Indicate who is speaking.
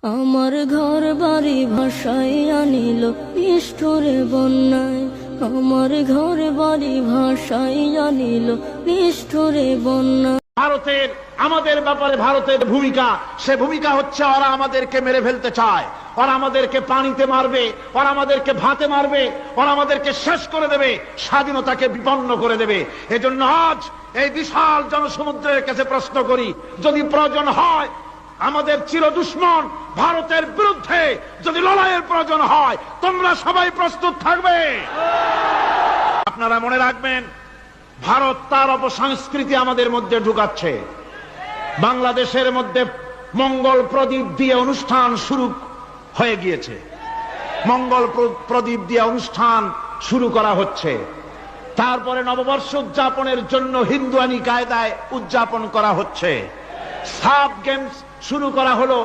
Speaker 1: আমার ঘর বাড়ি ভাসাই আনিল নিষ্ঠুরে বন্যায়, আমার ঘর বাড়ি ভাসাই আনিল নিষ্ঠুরে বন্যায়।
Speaker 2: ভারতের আমাদের ব্যাপারে ভারতের ভূমিকা, সে ভূমিকা হচ্ছে ওরা আমাদেরকে মেরে ফেলতে চায়, ওরা আমাদেরকে পানিতে মারবে, ওরা আমাদেরকে ভাতে মারবে, ওরা আমাদেরকে শেষ করে দেবে, স্বাধীনতাকে বিপন্ন করে দেবে। এজন্য আজ এই বিশাল জনসমুদ্রের কাছে প্রশ্ন করি, যদি প্রয়োজন হয় আমাদের চির দুশ্মন ভারতের বিরুদ্ধে যদি লড়াইয়ের প্রয়োজন হয়, তোমরা সবাই প্রস্তুত থাকবে। আপনারা মনে রাখবেন, ভারত তার অপসংস্কৃতি আমাদের মধ্যে ঢুকাচ্ছে। বাংলাদেশের মধ্যে মঙ্গল প্রদীপ দিয়ে অনুষ্ঠান শুরু হয়ে গিয়েছে, মঙ্গল প্রদীপ দিয়ে অনুষ্ঠান শুরু করা হচ্ছে। তারপরে নববর্ষ উদযাপনের জন্য হিন্দুয়ানি কায়দায় উদযাপন করা হচ্ছে। সাব গেমস শুরু করা হলো।